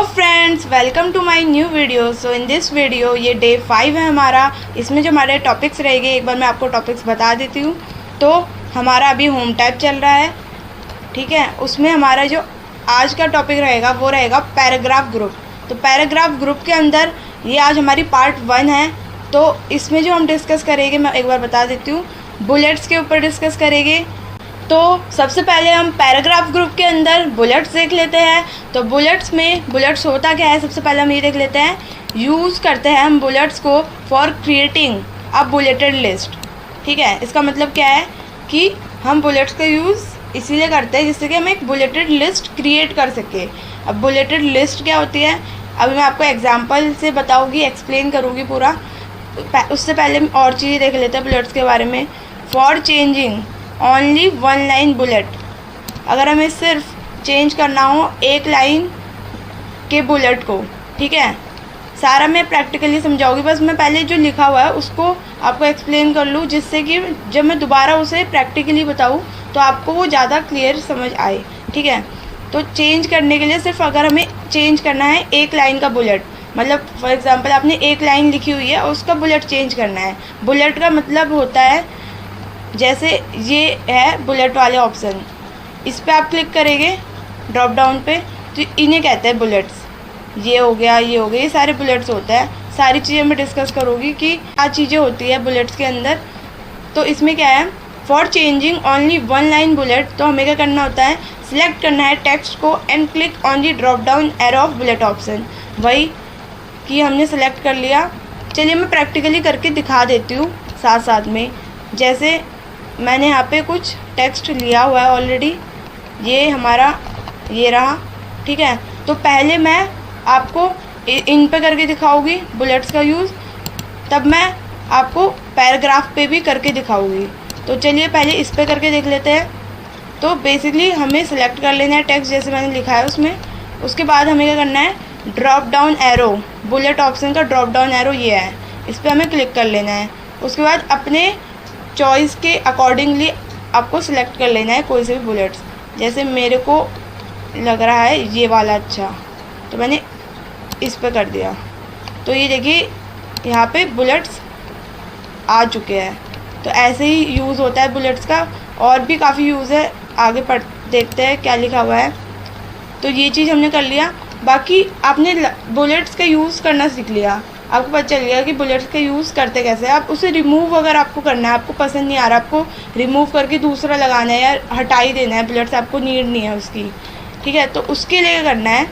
Friends, welcome to my new video. So in this video ये day 5 है हमारा। इसमें जो हमारे टॉपिक्स रहेंगे, एक बार मैं आपको टॉपिक्स बता देती हूँ। तो हमारा अभी होम टाइप चल रहा है, ठीक है। उसमें हमारा जो आज का टॉपिक रहेगा वो रहेगा पैराग्राफ ग्रुप। तो पैराग्राफ ग्रुप के अंदर ये आज हमारी पार्ट 1 है। तो इसमें जो हम डिस्कस करेंगे, मैं एक बार बता देती हूँ, बुलेट्स के ऊपर डिस्कस करेंगे। तो सबसे पहले हम पैराग्राफ ग्रुप के अंदर बुलेट्स देख लेते हैं। तो बुलेट्स होता क्या है, सबसे पहले हम ये देख लेते हैं। यूज़ करते हैं हम बुलेट्स को for creating a bulleted list, ठीक है। इसका मतलब क्या है कि हम बुलेट्स का यूज़ इसीलिए करते हैं जिससे कि हम एक बुलेटेड लिस्ट क्रिएट कर सके। अब बुलेटेड लिस्ट क्या होती है, अभी मैं आपको एग्जांपल से बताऊंगी, एक्सप्लेन करूँगी पूरा। उससे पहले और चीज़ें देख लेते हैं बुलेट्स के बारे में। For changing only 1 line bullet, अगर हमें सिर्फ चेंज करना हो एक लाइन के बुलेट को, ठीक है। सारा मैं प्रैक्टिकली समझाऊंगी, बस मैं पहले जो लिखा हुआ है उसको आपको एक्सप्लेन कर लूँ, जिससे कि जब मैं दोबारा उसे प्रैक्टिकली बताऊँ तो आपको वो ज़्यादा क्लियर समझ आए, ठीक है। तो चेंज करने के लिए सिर्फ अगर हमें चेंज करना है एक लाइन का बुलेट, मतलब फॉर एग्ज़ाम्पल आपने एक लाइन लिखी हुई है, उसका बुलेट चेंज करना है। बुलेट का मतलब होता है, जैसे ये है बुलेट वाले ऑप्शन, इस पर आप क्लिक करेंगे ड्रॉप डाउन पे, तो इन्हें कहते हैं बुलेट्स। ये हो गया, ये सारे बुलेट्स होता है। सारी चीज़ें मैं डिस्कस करूँगी कि क्या चीज़ें होती है बुलेट्स के अंदर। तो इसमें क्या है, for changing only 1 line bullet, तो हमें क्या करना होता है, सिलेक्ट करना है टेक्स्ट को and click on the drop down arrow of bullet option. वही कि हमने सेलेक्ट कर लिया। चलिए मैं प्रैक्टिकली करके दिखा देती हूँ साथ साथ में। जैसे मैंने यहाँ पे कुछ टेक्स्ट लिया हुआ है ऑलरेडी, ये हमारा ये रहा, ठीक है। तो पहले मैं आपको इन पे करके दिखाऊंगी बुलेट्स का यूज़, तब मैं आपको पैराग्राफ पे भी करके दिखाऊंगी। तो चलिए पहले इस पे करके देख लेते हैं। तो बेसिकली हमें सेलेक्ट कर लेना है टेक्स्ट जैसे मैंने लिखा है उसमें। उसके बाद हमें क्या करना है, drop down arrow, bullet option का ड्रॉप डाउन एरो ये है, इस पर हमें क्लिक कर लेना है। उसके बाद अपने चॉइस के अकॉर्डिंगली आपको सिलेक्ट कर लेना है कोई से भी बुलेट्स। जैसे मेरे को लग रहा है ये वाला अच्छा, तो मैंने इस पर कर दिया। तो ये देखिए यहाँ पे बुलेट्स आ चुके हैं। तो ऐसे ही यूज़ होता है बुलेट्स का, और भी काफ़ी यूज़ है, आगे पढ़ देखते हैं क्या लिखा हुआ है। तो ये चीज़ हमने कर लिया। बाकी आपने बुलेट्स का यूज़ करना सीख लिया, आपको पता चल गया कि बुलेट्स का यूज़ करते कैसे। आप उसे रिमूव अगर आपको करना है, आपको पसंद नहीं आ रहा, आपको रिमूव करके दूसरा लगाना है या हटा ही देना है, बुलेट्स आपको नीड नहीं है उसकी, ठीक है। तो उसके लिए करना है,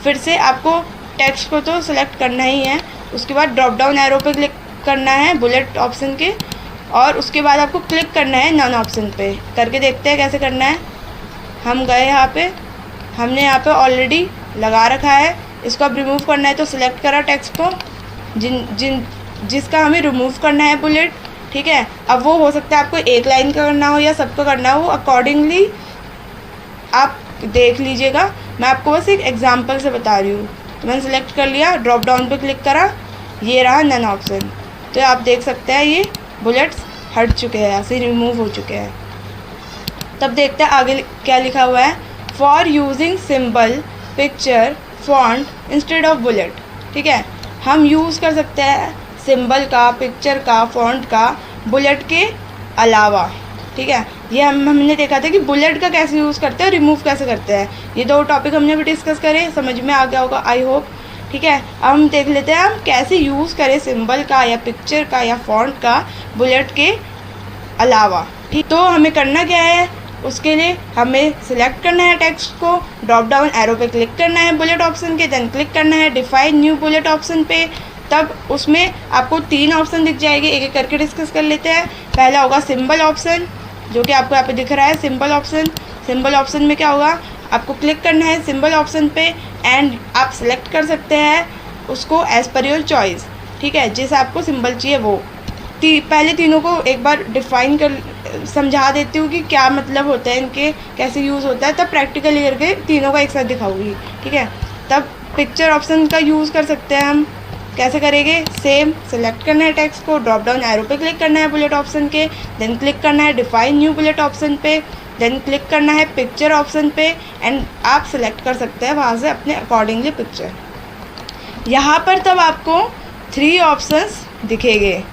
फिर से आपको टेक्स्ट को तो सिलेक्ट करना ही है। उसके बाद ड्रॉप डाउन एरो पे क्लिक करना है बुलेट ऑप्शन के, और उसके बाद आपको क्लिक करना है नन ऑप्शन पे। करके देखते हैं कैसे करना है। हम गए यहाँ पे, हमने यहाँ पे ऑलरेडी लगा रखा है। इसको अब रिमूव करना है तो सिलेक्ट करा टेक्स्ट को जिसका हमें रिमूव करना है बुलेट, ठीक है। अब वो हो सकता है आपको एक लाइन का करना हो या सबका करना हो, अकॉर्डिंगली आप देख लीजिएगा। मैं आपको बस एक एग्जांपल से बता रही हूँ। तो मैंने सेलेक्ट कर लिया, ड्रॉप डाउन पे क्लिक करा, ये रहा नन ऑप्शन। तो आप देख सकते हैं ये बुलेट्स हट चुके हैं, ऐसे रिमूव हो चुके हैं। तब देखते हैं आगे क्या लिखा हुआ है। For using symbol, picture, font instead of bullet, ठीक है। हम यूज़ कर सकते हैं सिंबल का, पिक्चर का, फॉन्ट का बुलेट के अलावा, ठीक है। ये हमने देखा था कि बुलेट का कैसे यूज़ करते हैं और रिमूव कैसे करते हैं। ये 2 टॉपिक हमने भी डिस्कस करे, समझ में आ गया होगा आई होप, ठीक है। अब हम देख लेते हैं हम कैसे यूज़ करें सिंबल का या पिक्चर का या फॉन्ट का बुलेट के अलावा, ठीक। तो हमें करना क्या है, उसके लिए हमें सिलेक्ट करना है टेक्स्ट को, ड्रॉप डाउन एरो पे क्लिक करना है बुलेट ऑप्शन के, देन क्लिक करना है डिफाइन न्यू बुलेट ऑप्शन पे। तब उसमें आपको 3 ऑप्शन दिख जाएंगे, एक एक करके डिस्कस कर लेते हैं। पहला होगा सिंबल ऑप्शन, जो कि आपको यहाँ पे दिख रहा है सिंबल ऑप्शन। सिंबल ऑप्शन में क्या होगा, आपको क्लिक करना है सिंबल ऑप्शन पे एंड आप सिलेक्ट कर सकते हैं उसको एज़ पर योर चॉइस, ठीक है। जैसे आपको सिंबल चाहिए वो। पहले तीनों को एक बार डिफाइन कर समझा देती हूँ कि क्या मतलब होता है इनके, कैसे यूज़ होता है, तब प्रैक्टिकली करके तीनों का एक साथ दिखाऊंगी, ठीक है। तब पिक्चर ऑप्शन का यूज़ कर सकते हैं हम, कैसे करेंगे, सेम सेलेक्ट करना है टेक्स्ट को, ड्रॉप डाउन एरो पे क्लिक करना है बुलेट ऑप्शन के, देन क्लिक करना है डिफाइन न्यू बुलेट ऑप्शन पे, देन क्लिक करना है पिक्चर ऑप्शन पे एंड आप सिलेक्ट कर सकते हैं वहाँ से अपने अकॉर्डिंगली पिक्चर। यहाँ पर तब आपको 3 ऑप्शंस दिखेंगे,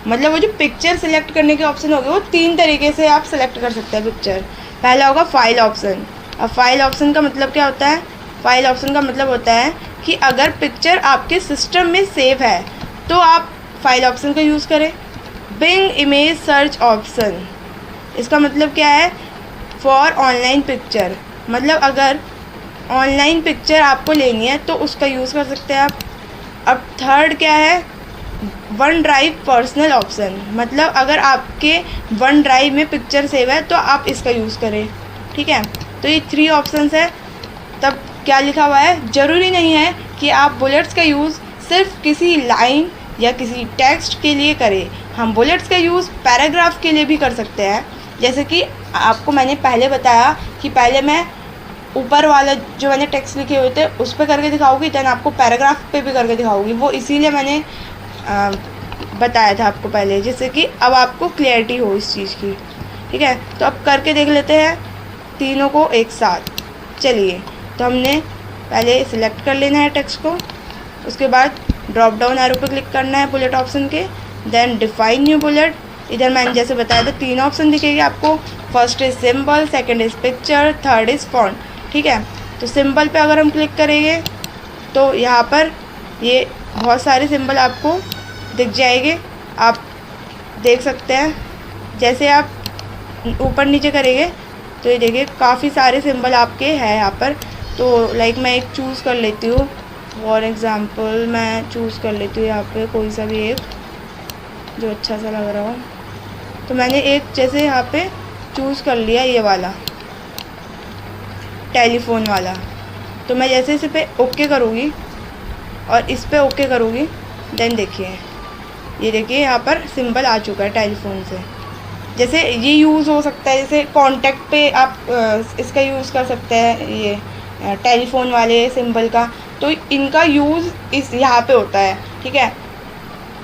मतलब वो जो पिक्चर सिलेक्ट करने के ऑप्शन होंगे वो 3 तरीके से आप सिलेक्ट कर सकते हैं पिक्चर। पहला होगा फाइल ऑप्शन। अब फाइल ऑप्शन का मतलब क्या होता है? फाइल ऑप्शन का मतलब होता है कि अगर पिक्चर आपके सिस्टम में सेव है तो आप फाइल ऑप्शन का यूज़ करें। बिंग इमेज सर्च ऑप्शन, इसका मतलब क्या है? फॉर ऑनलाइन पिक्चर, मतलब अगर ऑनलाइन पिक्चर आपको लेनी है तो उसका यूज़ कर सकते हैं आप। अब थर्ड क्या है? वन ड्राइव पर्सनल ऑप्शन, मतलब अगर आपके वन ड्राइव में पिक्चर सेव है तो आप इसका यूज़ करें। ठीक है, तो ये 3 ऑप्शंस है। तब क्या लिखा हुआ है? ज़रूरी नहीं है कि आप बुलेट्स का यूज़ सिर्फ किसी लाइन या किसी टेक्स्ट के लिए करें। हम बुलेट्स का यूज़ पैराग्राफ के लिए भी कर सकते हैं। जैसे कि आपको मैंने पहले बताया कि पहले मैं ऊपर वाला जो मैंने टेक्स्ट लिखे हुए थे उस पर करके दिखाऊंगी, देन आपको पैराग्राफ पे भी करके दिखाऊंगी। वो इसीलिए मैंने बताया था आपको पहले, जिससे कि अब आपको क्लियरिटी हो इस चीज़ की। ठीक है, तो अब करके देख लेते हैं तीनों को एक साथ। चलिए, तो हमने पहले सिलेक्ट कर लेना है टेक्स्ट को, उसके बाद ड्रॉप डाउन एरो पे क्लिक करना है बुलेट ऑप्शन के, देन डिफाइन न्यू बुलेट। इधर मैंने जैसे बताया था 3 ऑप्शन दिखेंगे आपको। First is symbol, second is picture, third is font. ठीक है, तो सिंबल पे अगर हम क्लिक करेंगे तो यहाँ पर ये बहुत सारे सिंबल आपको दिख जाएंगे, आप देख सकते हैं। जैसे आप ऊपर नीचे करेंगे तो ये देखिए काफ़ी सारे सिंबल आपके हैं यहाँ पर। तो लाइक मैं एक चूज़ कर लेती हूँ, फॉर एग्ज़ाम्पल मैं चूज़ कर लेती हूँ यहाँ पे कोई सा भी एक जो अच्छा सा लग रहा हो। तो मैंने एक जैसे यहाँ पे चूज़ कर लिया, ये वाला टेलीफोन वाला। तो मैं जैसे इस पे ओके करूँगी और इस पे ओके करूँगी, देन देखिए ये देखिए यहाँ पर सिंबल आ चुका है टेलीफोन से। जैसे ये यूज़ हो सकता है, जैसे कॉन्टैक्ट पे आप इसका यूज़ कर सकते हैं, ये टेलीफोन वाले सिंबल का। तो इनका यूज़ इस यहाँ पे होता है। ठीक है,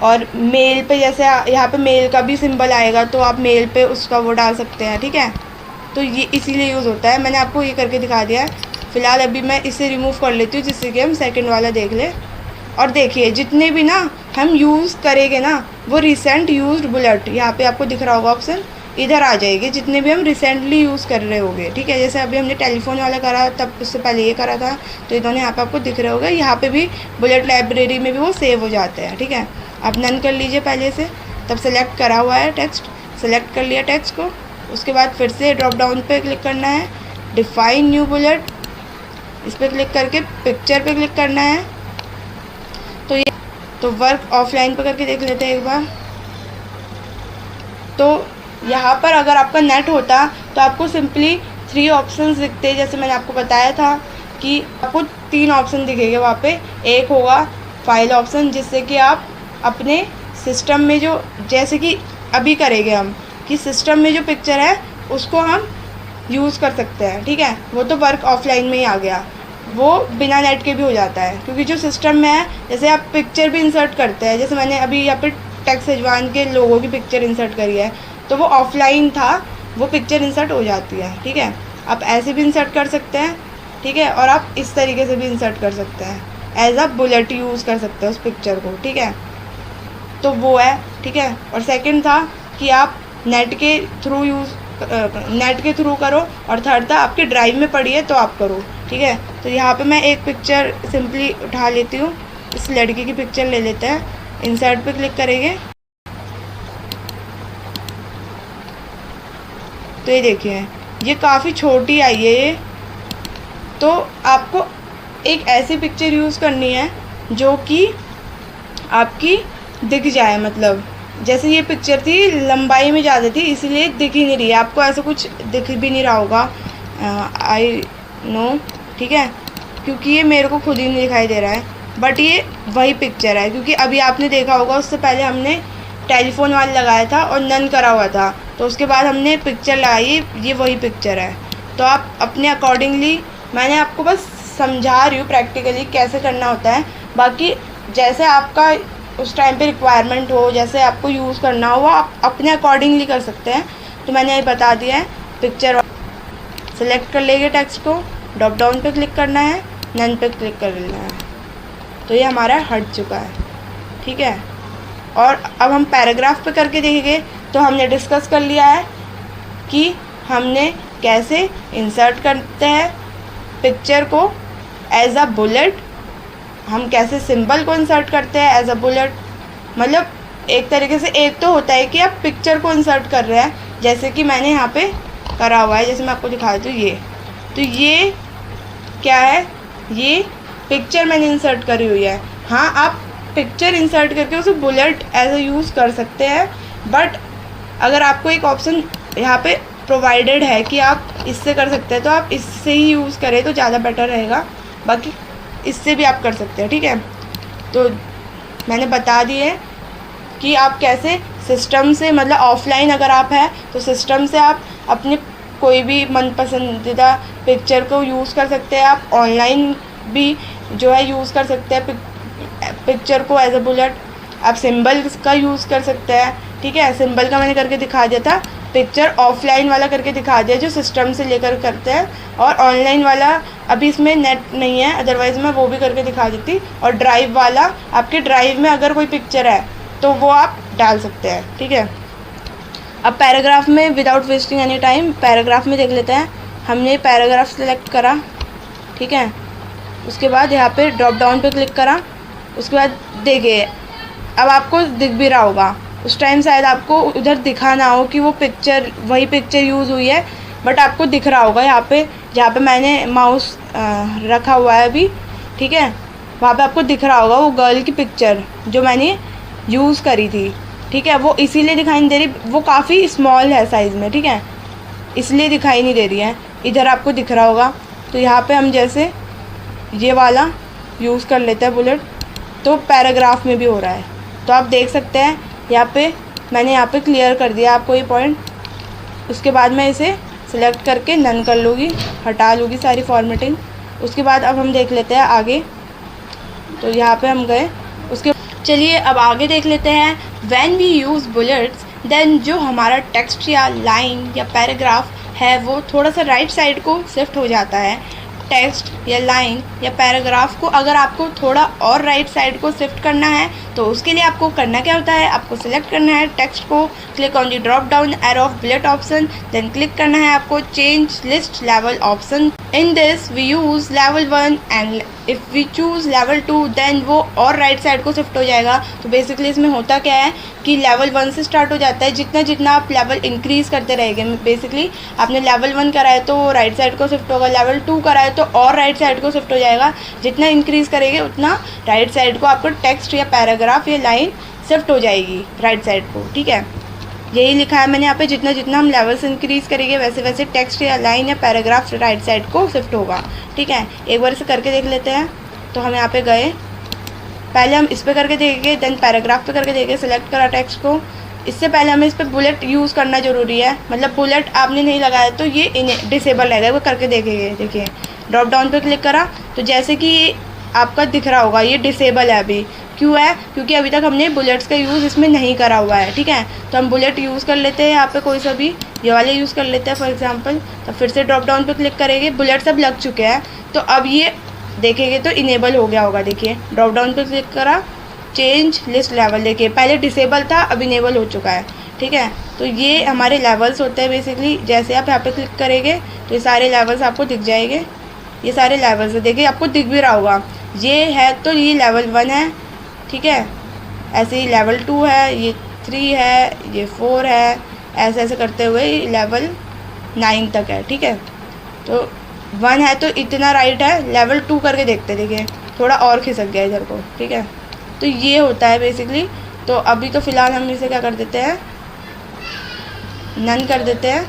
और मेल पे जैसे यहाँ पे मेल का भी सिंबल आएगा तो आप मेल पे उसका वो डाल सकते हैं। ठीक है, तो ये इसीलिए यूज़ होता है। मैंने आपको ये करके दिखा दिया है। फ़िलहाल अभी मैं इसे रिमूव कर लेती हूँ जिससे कि हम सेकंड वाला देख लें। और देखिए जितने भी ना हम यूज़ करेंगे ना वो रिसेंट यूज्ड बुलेट, यहाँ पे आपको दिख रहा होगा ऑप्शन, इधर आ जाएगी जितने भी हम रिसेंटली यूज़ कर रहे होंगे। ठीक है, जैसे अभी हमने टेलीफोन वाला करा, तब उससे पहले ये करा था, तो ये दोनों यहाँ पे आपको दिख रहे होंगे। यहाँ पे भी बुलेट लाइब्रेरी में भी वो सेव हो जाते हैं। ठीक है, आप नन कर लीजिए पहले से। तब सेलेक्ट करा हुआ है टेक्स्ट, सेलेक्ट कर लिया टेक्स्ट को। उसके बाद फिर से ड्रॉप डाउन पे क्लिक करना है, डिफाइन न्यू बुलेट, इस पर क्लिक करके पिक्चर पे क्लिक करना है। तो ये तो वर्क ऑफलाइन पे करके देख लेते हैं एक बार। तो यहाँ पर अगर आपका नेट होता तो आपको सिंपली 3 ऑप्शंस दिखते, जैसे मैंने आपको बताया था कि आपको 3 ऑप्शन दिखेंगे वहाँ पे। एक होगा फाइल ऑप्शन, जिससे कि आप अपने सिस्टम में जो, जैसे कि अभी करेंगे हम कि सिस्टम में जो पिक्चर है उसको हम यूज़ कर सकते हैं। ठीक है, वो तो वर्क ऑफलाइन में ही आ गया, वो बिना नेट के भी हो जाता है। क्योंकि जो सिस्टम में है, जैसे आप पिक्चर भी इंसर्ट करते हैं, जैसे मैंने अभी यहाँ पे टेक सेजवान के लोगों की पिक्चर इंसर्ट करी है, तो वो ऑफलाइन था, वो पिक्चर इंसर्ट हो जाती है। ठीक है, आप ऐसे भी इंसर्ट कर सकते हैं। ठीक है, और आप इस तरीके से भी इंसर्ट कर सकते हैं, एज अ बुलेट यूज़ कर सकते हैं उस पिक्चर को। ठीक है, तो वो है। ठीक है, और सेकंड था कि आप नेट के थ्रू करो, और थर्ड था आपके ड्राइव में पड़ी है तो आप करो। ठीक है, तो यहाँ पे मैं एक पिक्चर सिंपली उठा लेती हूँ, इस लड़की की पिक्चर ले लेते हैं, इंसर्ट पे क्लिक करेंगे तो ये देखिए ये काफ़ी छोटी आई है ये। तो आपको एक ऐसी पिक्चर यूज़ करनी है जो कि आपकी दिख जाए, मतलब जैसे ये पिक्चर थी लंबाई में ज़्यादा थी इसलिए दिख ही नहीं रही है आपको, ऐसा कुछ दिख भी नहीं रहा होगा, आई नो। ठीक है, क्योंकि ये मेरे को खुद ही नहीं दिखाई दे रहा है, बट ये वही पिक्चर है। क्योंकि अभी आपने देखा होगा उससे पहले हमने टेलीफोन वाला लगाया था और नन करा हुआ था, तो उसके बाद हमने पिक्चर लगाई, ये वही पिक्चर है। तो आप अपने अकॉर्डिंगली, मैंने आपको बस समझा रही हूँ प्रैक्टिकली कैसे करना होता है, बाकी जैसे आपका उस टाइम पे रिक्वायरमेंट हो, जैसे आपको यूज़ करना हो, वो आप अपने अकॉर्डिंगली कर सकते हैं। तो मैंने ये बता दिया है पिक्चर सेलेक्ट कर लेंगे टेक्स्ट को, ड्रॉप डाउन पे क्लिक करना है, नन पे क्लिक कर लेना है, तो ये हमारा हट चुका है। ठीक है, और अब हम पैराग्राफ पे करके देखेंगे। तो हमने डिस्कस कर लिया है कि हमने कैसे इंसर्ट करते हैं पिक्चर को एज अ बुलेट, हम कैसे सिंबल को इंसर्ट करते हैं एज अ बुलेट। मतलब एक तरीके से एक तो होता है कि आप पिक्चर को इंसर्ट कर रहे हैं, जैसे कि मैंने यहाँ पे करा हुआ है, जैसे मैं आपको दिखा दूँ ये, तो ये क्या है, ये पिक्चर मैंने इंसर्ट करी हुई है। हाँ, आप पिक्चर इंसर्ट करके उसे बुलेट एज अ यूज़ कर सकते हैं, बट अगर आपको एक ऑप्शन यहाँ पे प्रोवाइडेड है कि आप इससे कर सकते हैं, तो आप इससे ही यूज़ करें तो ज़्यादा बेटर रहेगा। बाकी इससे भी आप कर सकते हैं। ठीक है, तो मैंने बता दिए कि आप कैसे सिस्टम से, मतलब ऑफलाइन अगर आप हैं तो सिस्टम से आप अपने कोई भी मन पसंदीदा पिक्चर को यूज़ कर सकते हैं। आप ऑनलाइन भी जो है यूज़ कर सकते हैं पिक्चर को एज अ बुलेट। आप सिंबल का यूज़ कर सकते हैं। ठीक है, सिंबल का मैंने करके दिखा दिया था, पिक्चर ऑफलाइन वाला करके दिखा दिया जो सिस्टम से लेकर करते हैं, और ऑनलाइन वाला अभी इसमें नेट नहीं है, अदरवाइज़ मैं वो भी करके दिखा देती। और ड्राइव वाला, आपके ड्राइव में अगर कोई पिक्चर है तो वो आप डाल सकते हैं। ठीक है, अब पैराग्राफ में without wasting any time paragraph में देख लेते हैं। हमने पैराग्राफ सेलेक्ट करा, ठीक है, उसके बाद यहाँ पे ड्रॉप डाउन पे क्लिक करा, उसके बाद देखिए अब आपको दिख भी रहा होगा, उस टाइम शायद आपको उधर दिखा ना हो कि वो पिक्चर, वही पिक्चर यूज़ हुई है, बट आपको दिख रहा होगा यहाँ पे, जहाँ पे मैंने माउस रखा हुआ है अभी। ठीक है, वहाँ पे आपको दिख रहा होगा वो गर्ल की पिक्चर जो मैंने यूज़ करी थी। ठीक है, वो इसीलिए दिखाई नहीं दे रही, वो काफ़ी स्मॉल है साइज़ में। ठीक है, इसलिए दिखाई नहीं दे रही है, इधर आपको दिख रहा होगा। तो यहाँ पे हम जैसे ये वाला यूज़ कर लेते हैं बुलेट, तो पैराग्राफ में भी हो रहा है। तो आप देख सकते हैं यहाँ पे मैंने यहाँ पे क्लियर कर दिया आपको ये पॉइंट। उसके बाद मैं इसे सिलेक्ट करके नन कर लूँगी, हटा लूँगी सारी फॉर्मेटिंग। उसके बाद अब हम देख लेते हैं आगे, तो यहाँ पे हम गए। उसके चलिए अब आगे देख लेते हैं। When we use bullets then जो हमारा टेक्स्ट या लाइन या पैराग्राफ है वो थोड़ा सा राइट साइड को शिफ्ट हो जाता है। टेक्स्ट या लाइन या पैराग्राफ को अगर आपको थोड़ा और राइट साइड को शिफ्ट करना है तो उसके लिए आपको करना क्या होता है, आपको सिलेक्ट करना है टेक्स्ट को, click on the drop down arrow of bullet option, then click करना है आपको change list level option. In this we use level 1 and if we choose level 2 then वो और राइट साइड को शिफ्ट हो जाएगा। तो बेसिकली इसमें होता क्या है कि लेवल 1 से स्टार्ट हो जाता है, जितना जितना आप लेवल इंक्रीज़ करते रहेंगे। बेसिकली आपने लेवल 1 करा है तो राइट साइड को शिफ्ट होगा, लेवल 2 करा है तो और राइट साइड को शिफ्ट हो जाएगा। जितना इंक्रीज़ करेंगे उतना राइट साइड को आपको टेक्स्ट या पैराग्राफ या लाइन शिफ्ट हो जाएगी राइट साइड को। ठीक है, यही लिखा है मैंने यहाँ पे, जितना जितना हम लेवल्स इंक्रीज़ करेंगे वैसे वैसे टेक्स्ट या लाइन या पैराग्राफ राइट साइड को शिफ्ट होगा। ठीक है, एक बार इसे करके देख लेते हैं। तो हम यहाँ पे गए, पहले हम इस पर करके देखेंगे, देन पैराग्राफ पे करके देखेंगे, सेलेक्ट करा टेक्स्ट को। इससे पहले हमें इस पर बुलेट यूज़ करना ज़रूरी है, मतलब बुलेट आपने नहीं लगाया तो ये डिसेबल रहेगा। वो करके देखेंगे, देखिए ड्रॉप डाउन पे क्लिक करा तो जैसे कि आपका दिख रहा होगा ये डिसेबल है अभी। क्यों है? क्योंकि अभी तक हमने बुलेट्स का यूज़ इसमें नहीं करा हुआ है। ठीक है, तो हम बुलेट यूज़ कर लेते हैं यहाँ पे, कोई सा भी ये वाले यूज़ कर लेते हैं फॉर एग्जांपल। तो फिर से ड्रॉप डाउन पे क्लिक करेंगे, बुलेट सब लग चुके हैं तो अब ये देखेंगे तो इनेबल हो गया होगा। देखिए ड्रॉप डाउन पे क्लिक करा, चेंज लिस्ट लेवल, देखिए पहले डिसेबल था अब इनेबल हो चुका है। ठीक है, तो ये हमारे लेवल्स होते हैं बेसिकली। जैसे आप यहाँ पे क्लिक करेंगे तो ये सारे लेवल्स आपको दिख जाएंगे, ये सारे लेवल्स है, देखिए आपको दिख भी रहा होगा। ये है तो ये लेवल 1 है। ठीक है, ऐसे ही लेवल 2 है, ये 3 है, ये 4 है, ऐसे ऐसे करते हुए लेवल 9 तक है। ठीक है, तो 1 है तो इतना राइट है, लेवल 2 करके देखते हैं, देखिए थोड़ा और खिसक गया इधर को। ठीक है, तो ये होता है बेसिकली। तो अभी तो फ़िलहाल हम इसे क्या कर देते हैं, नन कर देते हैं।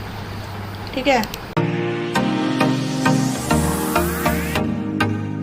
ठीक है,